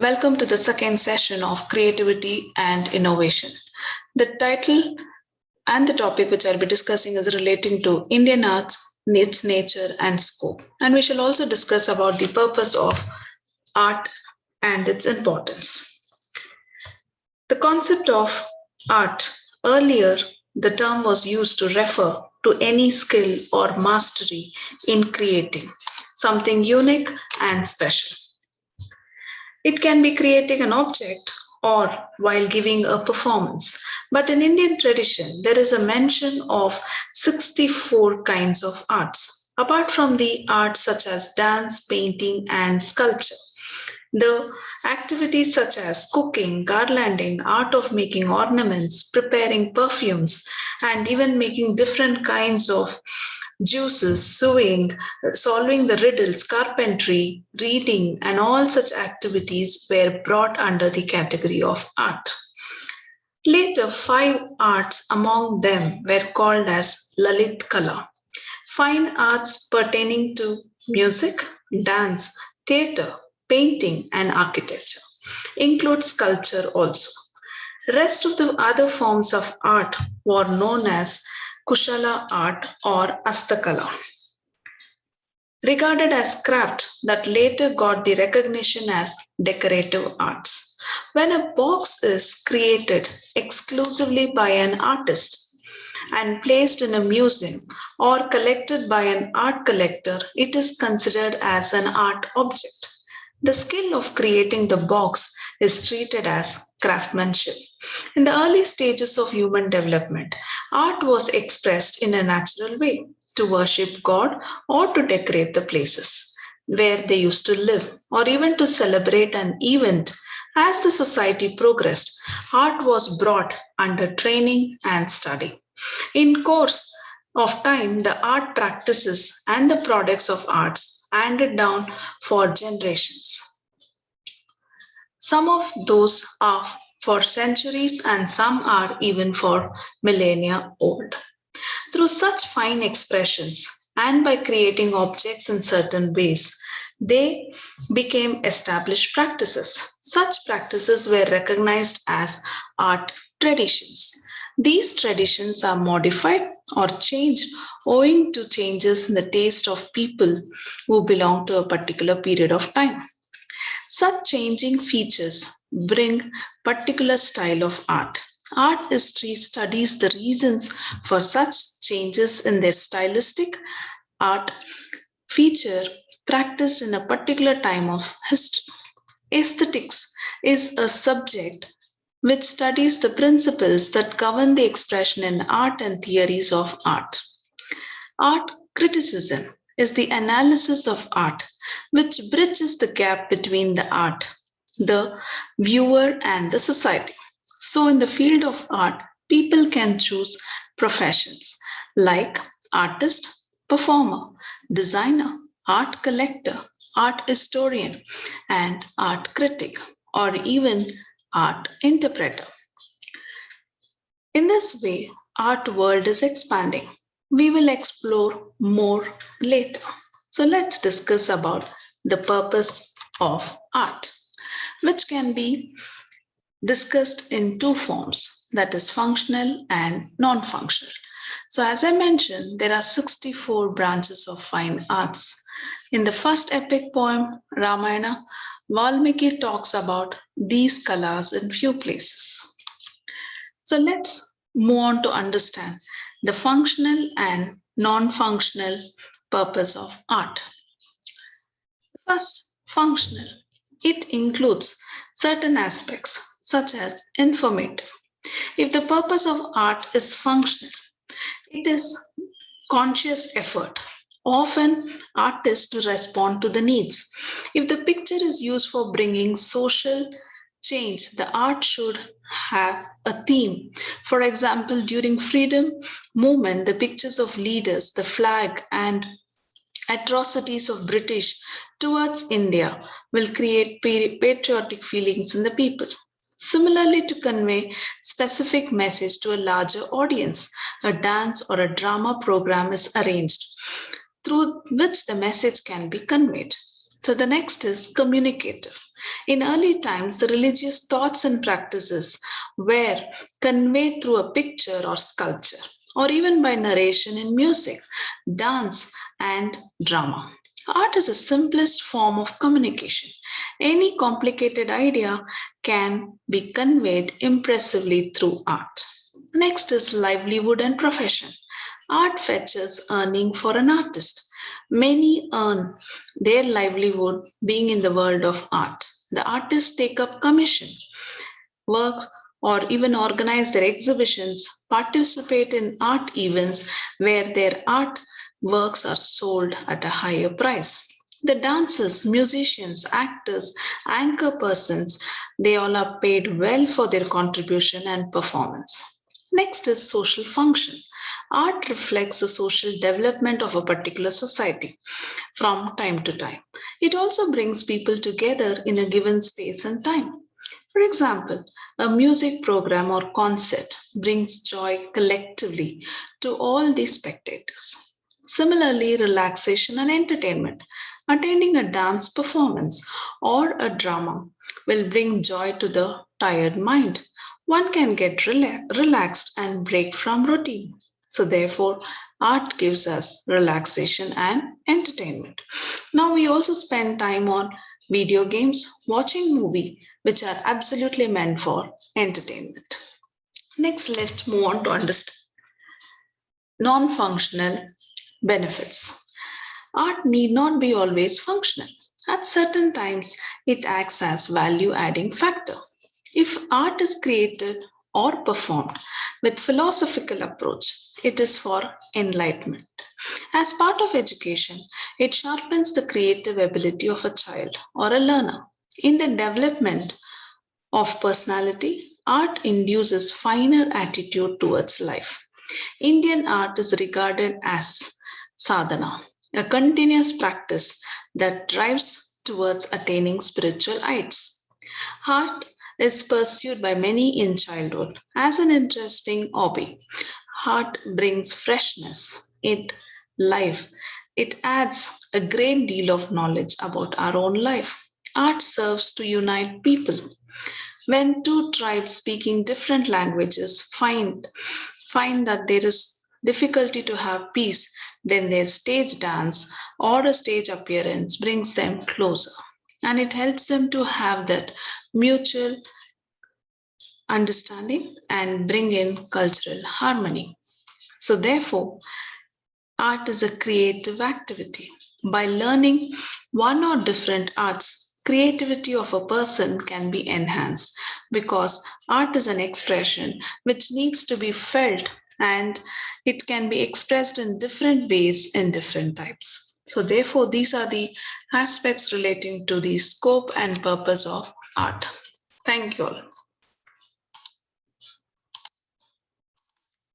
Welcome to the second session of Creativity and Innovation. The title and the topic which I'll be discussing is relating to Indian arts, its nature and scope. And we shall also discuss about the purpose of art and its importance. The concept of art. Earlier, the term was used to refer to any skill or mastery in creating something unique and special. It can be creating an object or while giving a performance. But in Indian tradition, there is a mention of 64 kinds of arts. Apart from the arts such as dance, painting, and sculpture, the activities such as cooking, garlanding, art of making ornaments, preparing perfumes, and even making different kinds of juices, sewing, solving the riddles, carpentry, reading, and all such activities were brought under the category of art. Later, five arts among them were called as Lalit Kala, fine arts pertaining to music, dance, theatre, painting, and architecture. Include sculpture also. Rest of the other forms of art were known as Kushala art or Astakala, regarded as craft that later got the recognition as decorative arts. When a box is created exclusively by an artist and placed in a museum or collected by an art collector, it is considered as an art object. The skill of creating the box is treated as craftsmanship. In the early stages of human development, art was expressed in a natural way to worship God or to decorate the places where they used to live or even to celebrate an event. As the society progressed, art was brought under training and study. In course of time, the art practices and the products of arts handed down for generations. Some of those are for centuries and some are even for millennia old. Through such fine expressions and by creating objects in certain ways, they became established practices. Such practices were recognized as art traditions. These traditions are modified or changed owing to changes in the taste of people who belong to a particular period of time. Such changing features bring particular style of art. Art history studies the reasons for such changes in their stylistic art feature practiced in a particular time of history. Aesthetics is a subject which studies the principles that govern the expression in art and theories of art. Art criticism is the analysis of art which bridges the gap between the art, the viewer, and the society. So, in the field of art, people can choose professions like artist, performer, designer, art collector, art historian, and art critic, or even art interpreter. In this way, art world is expanding. We will explore more later. So let's discuss about the purpose of art, which can be discussed in two forms, that is functional and non-functional. So as I mentioned, there are 64 branches of fine arts. In the first epic poem, Ramayana, Valmiki talks about these kalas in few places. So let's move on to understand the functional and non-functional purpose of art. First, functional. It includes certain aspects such as informative. If the purpose of art is functional, it is conscious effort. Often, artists to respond to the needs. If the picture is used for bringing social change, the art should have a theme. For example, during freedom movement, the pictures of leaders, the flag, and atrocities of British towards India will create patriotic feelings in the people. Similarly, to convey specific message to a larger audience, a dance or a drama program is arranged through which the message can be conveyed. So the next is communicative. In early times, the religious thoughts and practices were conveyed through a picture or sculpture, or even by narration in music, dance, and drama. Art is the simplest form of communication. Any complicated idea can be conveyed impressively through art. Next is livelihood and profession. Art fetches earning for an artist. Many earn their livelihood being in the world of art. The artists take up commission works or even organize their exhibitions, participate in art events where their art works are sold at a higher price. The dancers, musicians, actors, anchor persons, they all are paid well for their contribution and performance. Next is social function. Art reflects the social development of a particular society from time to time. It also brings people together in a given space and time. For example, a music program or concert brings joy collectively to all the spectators. Similarly, relaxation and entertainment. Attending a dance performance or a drama will bring joy to the tired mind. One can get relaxed and break from routine. So, therefore, art gives us relaxation and entertainment. Now, we also spend time on video games, watching movie, which are absolutely meant for entertainment. Next, let's move on to understand non-functional benefits. Art need not be always functional. At certain times, it acts as value adding factor. If art is created or performed with philosophical approach, it is for enlightenment. As part of education, it sharpens the creative ability of a child or a learner. In the development of personality, art induces finer attitude towards life. Indian art is regarded as sadhana, a continuous practice that drives towards attaining spiritual heights. Art is pursued by many in childhood as an interesting hobby. Art brings freshness, it life. It adds a great deal of knowledge about our own life. Art serves to unite people. When two tribes speaking different languages find that there is difficulty to have peace, then their stage dance or a stage appearance brings them closer. And it helps them to have that mutual understanding and bring in cultural harmony. So, therefore, art is a creative activity. By learning one or different arts, creativity of a person can be enhanced because art is an expression which needs to be felt and it can be expressed in different ways in different types. So, therefore, these are the aspects relating to the scope and purpose of art. Thank you all.